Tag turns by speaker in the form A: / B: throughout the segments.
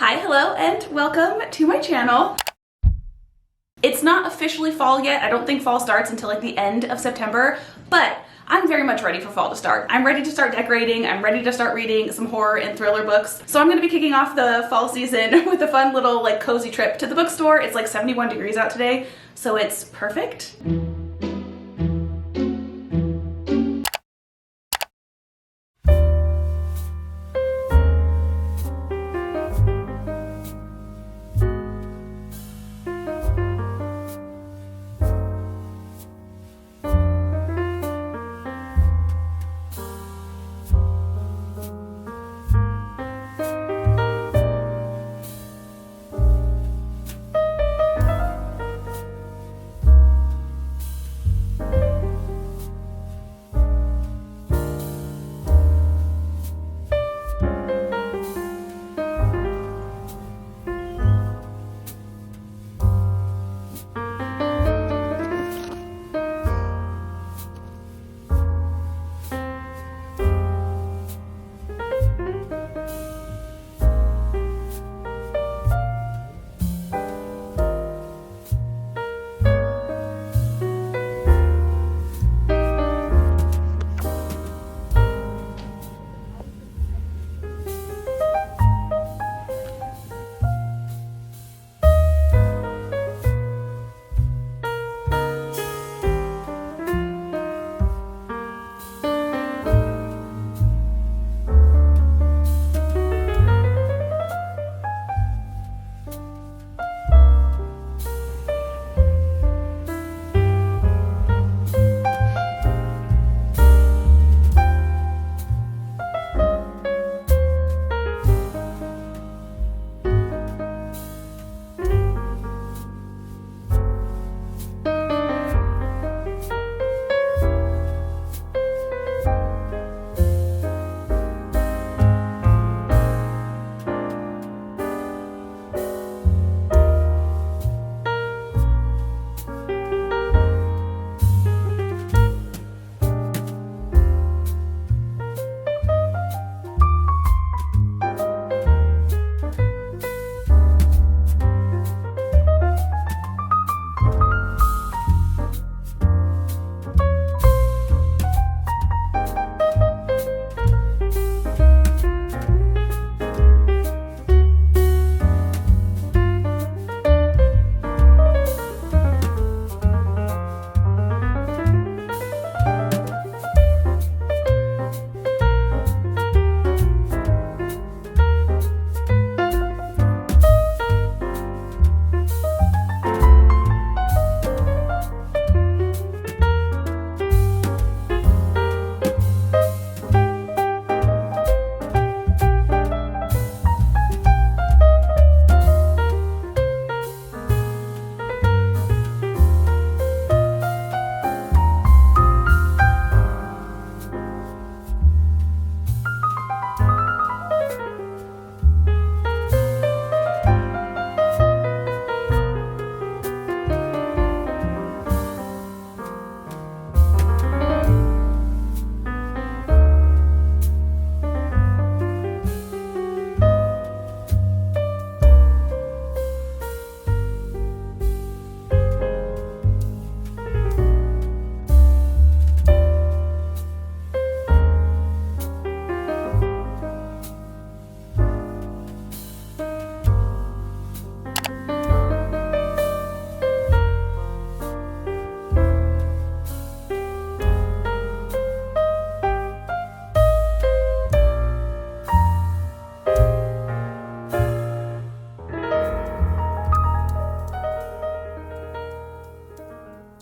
A: Hi, hello, and welcome to my channel. It's not officially fall yet. I don't think fall starts until like the end of September, but I'm very much ready for fall to start. I'm ready to start decorating. I'm ready to start reading some horror and thriller books. So I'm gonna be kicking off the fall season with a fun little like cozy trip to the bookstore. It's like 71 degrees out today, so it's perfect.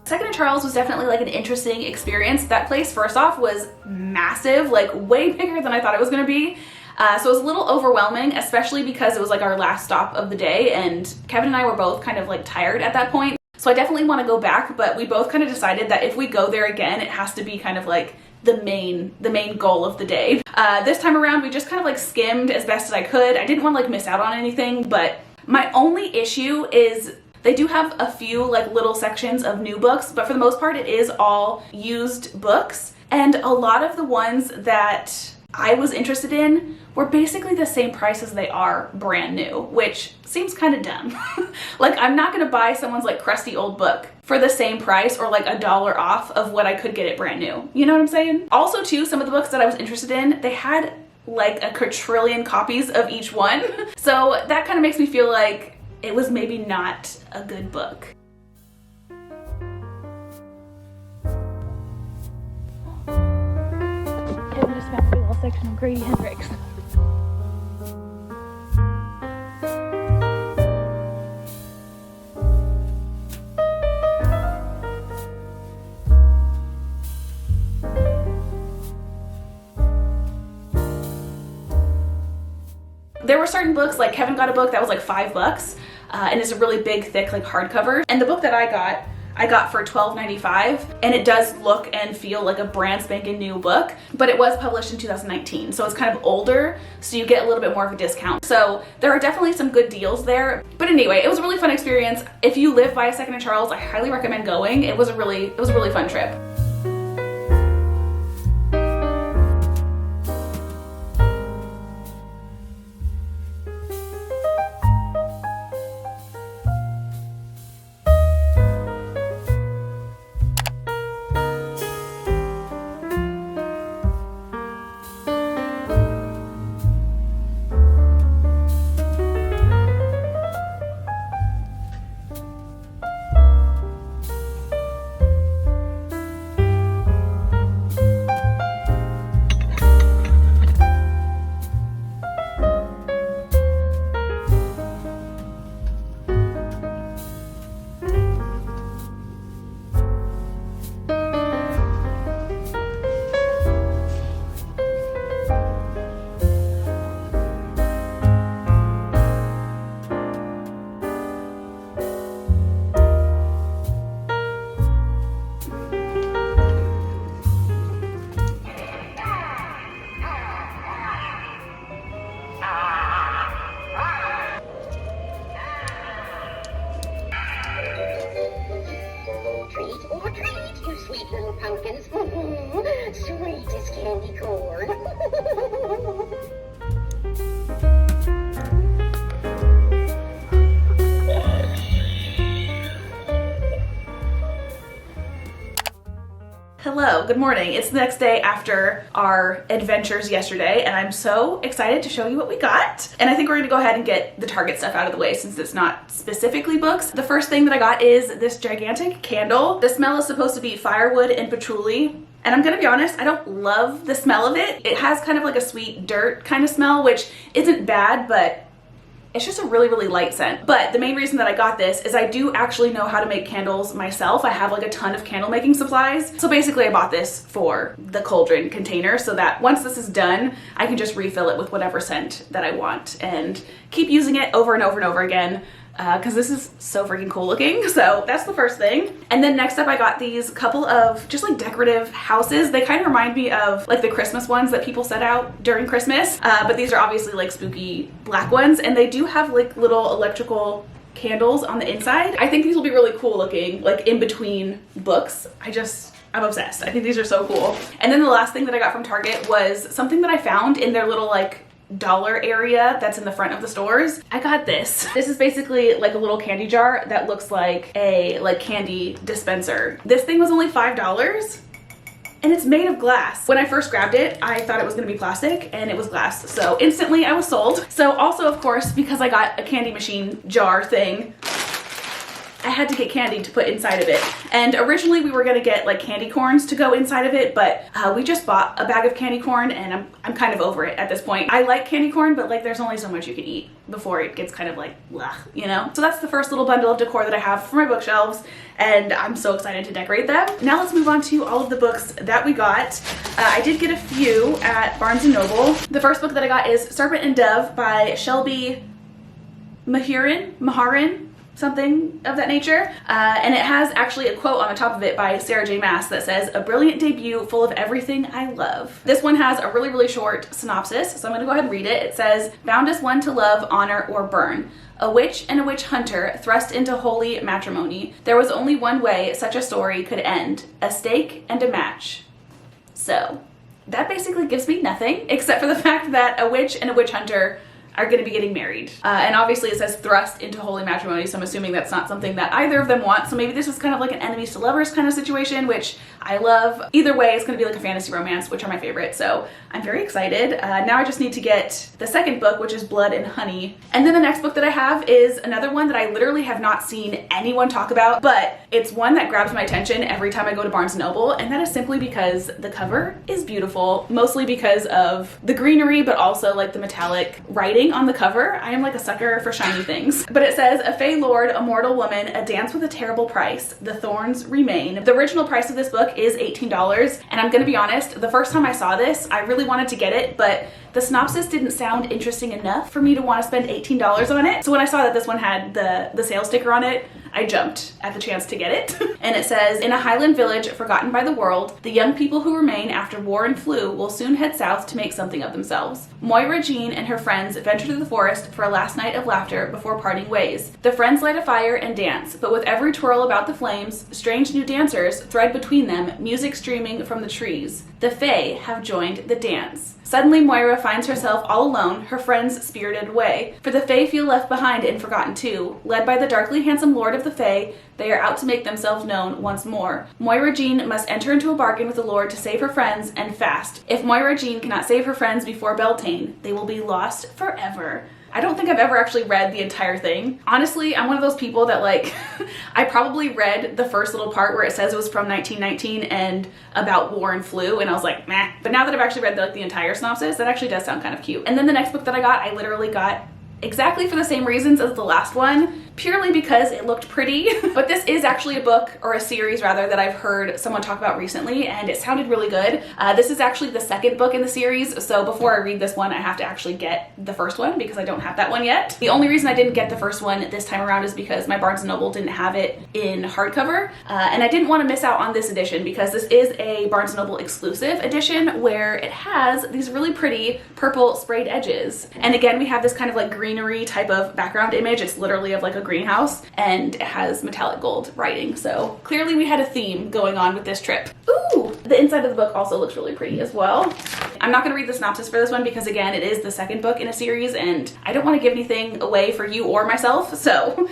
A: Second and Charles was definitely like an interesting experience. That place, first off, was massive, like way bigger than I thought it was gonna be. So it was a little overwhelming, especially because it was like our last stop of the day, and Kevin and I were both kind of like tired at that point. So I definitely want to go back, but we both kind of decided that if we go there again, it has to be kind of like the main goal of the day. This time around, we just kind of like skimmed as best as I could. I didn't want to like miss out on anything, but my only issue is they do have a few like little sections of new books, but for the most part, it is all used books. And a lot of the ones that I was interested in were basically the same price as they are brand new, which seems kind of dumb. Like, I'm not gonna buy someone's like crusty old book for the same price or like $1 off of what I could get it brand new. You know what I'm saying? Also too, some of the books that I was interested in, they had like a quadrillion copies of each one. So that kind of makes me feel like it was maybe not a good book.
B: Kevin just found a little section of Grady Hendrix.
A: There were certain books, like Kevin got a book that was like $5, and it's a really big, thick, like hardcover. And the book that I got for $12.95, and it does look and feel like a brand spanking new book, but it was published in 2019, so it's kind of older, so you get a little bit more of a discount. So there are definitely some good deals there. But anyway, it was a really fun experience. If you live by 2nd and Charles, I highly recommend going. It was a really fun trip.
C: pumpkins. Sweet as candy corn.
A: Hello, good morning. It's the next day after our adventures yesterday, and I'm so excited to show you what we got. And I think we're gonna go ahead and get the Target stuff out of the way since it's not specifically books. The first thing that I got is this gigantic candle. The smell is supposed to be firewood and patchouli. And I'm gonna be honest, I don't love the smell of it. It has kind of like a sweet dirt kind of smell, which isn't bad, but it's just a really, really light scent. But the main reason that I got this is I do actually know how to make candles myself. I have like a ton of candle making supplies. So basically I bought this for the cauldron container so that once this is done, I can just refill it with whatever scent that I want and keep using it over and over and over again. Because this is so freaking cool looking. So that's the first thing. And then next up I got these couple of just like decorative houses. They kind of remind me of like the Christmas ones that people set out during Christmas. But these are obviously like spooky black ones, and they do have like little electrical candles on the inside. I think these will be really cool looking, like in between books. I'm obsessed. I think these are so cool. And then the last thing that I got from Target was something that I found in their little like dollar area that's in the front of the stores. I got this. This is basically like a little candy jar that looks like a candy dispenser. This thing was only $5 and it's made of glass. When I first grabbed it, I thought it was gonna be plastic and it was glass. So instantly I was sold. So also of course, because I got a candy machine jar thing, I had to get candy to put inside of it. And originally we were gonna get like candy corns to go inside of it, but we just bought a bag of candy corn and I'm kind of over it at this point. I like candy corn, but like there's only so much you can eat before it gets kind of like, blah, you know? So that's the first little bundle of decor that I have for my bookshelves, and I'm so excited to decorate them. Now let's move on to all of the books that we got. I did get a few at Barnes & Noble. The first book that I got is Serpent and Dove by Shelby Maharin, something of that nature. And it has actually a quote on the top of it by Sarah J. Maas that says, "A brilliant debut full of everything I love." This one has a really, really short synopsis, so I'm gonna go ahead and read it. It says, "Bound as one to love, honor, or burn. A witch and a witch hunter thrust into holy matrimony. There was only one way such a story could end, a stake and a match." So that basically gives me nothing except for the fact that a witch and a witch hunter are going to be getting married. And obviously it says thrust into holy matrimony, so I'm assuming that's not something that either of them want. So maybe this is kind of like an enemies to lovers kind of situation, which I love. Either way, it's going to be like a fantasy romance, which are my favorite. So I'm very excited. Now I just need to get the second book, which is Blood and Honey. And then the next book that I have is another one that I literally have not seen anyone talk about, but it's one that grabs my attention every time I go to Barnes & Noble, and that is simply because the cover is beautiful, mostly because of the greenery, but also like the metallic writing on the cover. I am like a sucker for shiny things. But it says, "A fey lord, a mortal woman, a dance with a terrible price. The thorns remain." The original price of this book is $18, and I'm gonna be honest, the first time I saw this, I really wanted to get it, but the synopsis didn't sound interesting enough for me to want to spend $18 on it. So when I saw that this one had the sale sticker on it, I jumped at the chance to get it. And it says, "In a Highland village forgotten by the world, the young people who remain after war and flu will soon head south to make something of themselves. Moira Jean and her friends venture to the forest for a last night of laughter before parting ways. The friends light a fire and dance, but with every twirl about the flames, strange new dancers thread between them, music streaming from the trees. The fae have joined the dance. Suddenly Moira finds herself all alone, her friends spirited away. For the fae feel left behind and forgotten too. Led by the darkly handsome lord of the fae, they are out to make themselves known once more. Moira Jean must enter into a bargain with the lord to save her friends, and fast. If Moira Jean cannot save her friends before Beltane, they will be lost forever." I don't think I've ever actually read the entire thing. Honestly, I'm one of those people that like, I probably read the first little part where it says it was from 1919 and about war and flu, and I was like, meh. But now that I've actually read the entire synopsis, that actually does sound kind of cute. And then the next book that I got, I literally got exactly for the same reasons as the last one, purely because it looked pretty. But this is actually a book, or a series rather, that I've heard someone talk about recently, and it sounded really good. This is actually the second book in the series, so before I read this one, I have to actually get the first one because I don't have that one yet. The only reason I didn't get the first one this time around is because my Barnes & Noble didn't have it in hardcover, and I didn't want to miss out on this edition because this is a Barnes & Noble exclusive edition where it has these really pretty purple sprayed edges. And again, we have this kind of like greenery type of background image. It's literally of like a greenhouse, and it has metallic gold writing, so clearly we had a theme going on with this trip. Ooh, the inside of the book also looks really pretty as well. I'm not going to read the synopsis for this one because again, it is the second book in a series and I don't want to give anything away for you or myself, so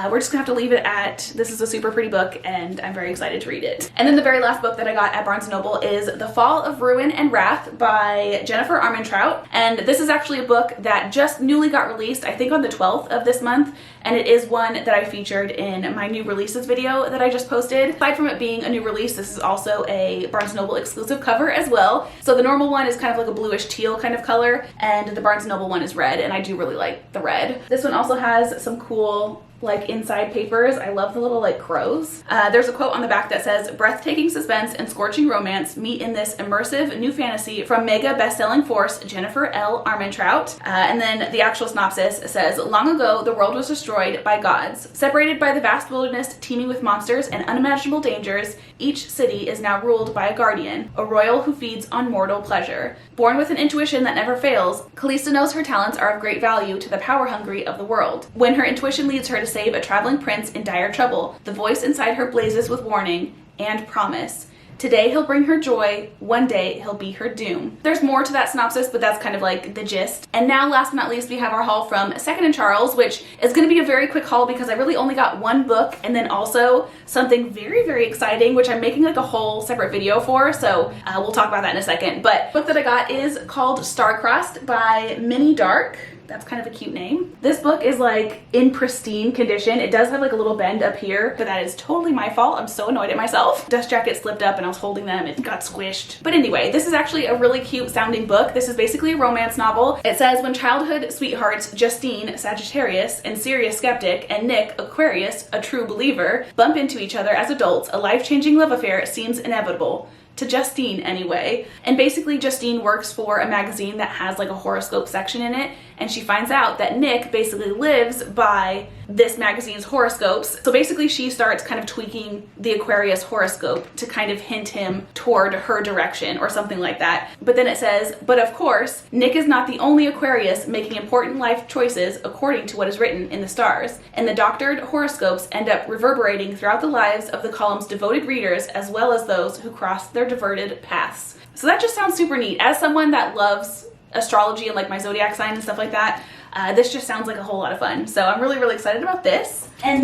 A: we're just gonna have to leave it at this is a super pretty book and I'm very excited to read it. And then the very last book that I got at Barnes & Noble is The Fall of Ruin and Wrath by Jennifer Armentrout, and this is actually a book that just newly got released, I think on the 12th of this month, and it is one that I featured in my new releases video that I just posted. Aside from it being a new release, this is also a Barnes & Noble exclusive cover as well. So the normal one is kind of like a bluish teal kind of color, and the Barnes & Noble one is red, and I do really like the red. This one also has some cool like inside papers. I love the little like crows. There's a quote on the back that says, "Breathtaking suspense and scorching romance meet in this immersive new fantasy from mega best-selling force Jennifer L. Armentrout." And then the actual synopsis says, "Long ago, the world was destroyed by gods. Separated by the vast wilderness teeming with monsters and unimaginable dangers, each city is now ruled by a guardian, a royal who feeds on mortal pleasure. Born with an intuition that never fails, Calista knows her talents are of great value to the power-hungry of the world. When her intuition leads her to save a traveling prince in dire trouble, the voice inside her blazes with warning and promise. Today he'll bring her joy, one day he'll be her doom." There's more to that synopsis, but that's kind of like the gist. And now last but not least, we have our haul from Second & Charles, which is going to be a very quick haul because I really only got one book and then also something very, very exciting, which I'm making like a whole separate video for, so we'll talk about that in a second. But the book that I got is called Starcrossed by Minnie Dark. That's kind of a cute name. This book is like in pristine condition. It does have like a little bend up here, but that is totally my fault. I'm so annoyed at myself. Dust jacket slipped up and I was holding them. It got squished. But anyway, this is actually a really cute sounding book. This is basically a romance novel. It says, when childhood sweethearts Justine, Sagittarius, and Sirius Skeptic, and Nick, Aquarius, a true believer, bump into each other as adults, a life-changing love affair seems inevitable. To Justine anyway. And basically Justine works for a magazine that has like a horoscope section in it, and she finds out that Nick basically lives by this magazine's horoscopes. So basically she starts kind of tweaking the Aquarius horoscope to kind of hint him toward her direction or something like that. But then it says, but of course, Nick is not the only Aquarius making important life choices according to what is written in the stars. And the doctored horoscopes end up reverberating throughout the lives of the column's devoted readers as well as those who cross their diverted paths. So that just sounds super neat. As someone that loves astrology and like my zodiac sign and stuff like that, this just sounds like a whole lot of fun. So I'm really, really excited about this. And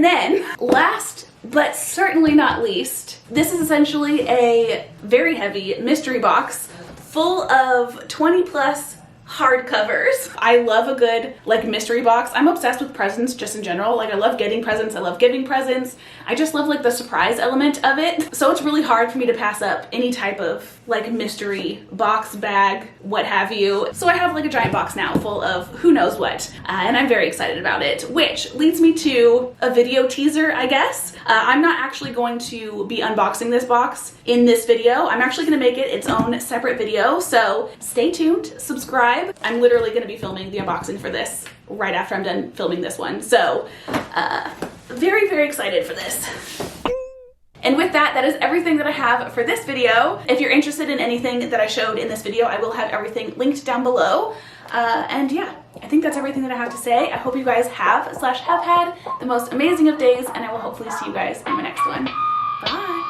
A: then last but certainly not least, this is essentially a very heavy mystery box full of 20 plus hardcovers. I love a good like mystery box. I'm obsessed with presents just in general. Like I love getting presents, I love giving presents. I just love like the surprise element of it. So it's really hard for me to pass up any type of like mystery box, bag, what have you. So I have like a giant box now full of who knows what, and I'm very excited about it, which leads me to a video teaser, I guess. I'm not actually going to be unboxing this box in this video. I'm actually gonna make it its own separate video, so stay tuned, subscribe. I'm literally gonna be filming the unboxing for this right after I'm done filming this one. So very, very excited for this. And with that, that is everything that I have for this video. If you're interested in anything that I showed in this video, I will have everything linked down below. And yeah, I think that's everything that I have to say. I hope you guys have had the most amazing of days, and I will hopefully see you guys in my next one. Bye!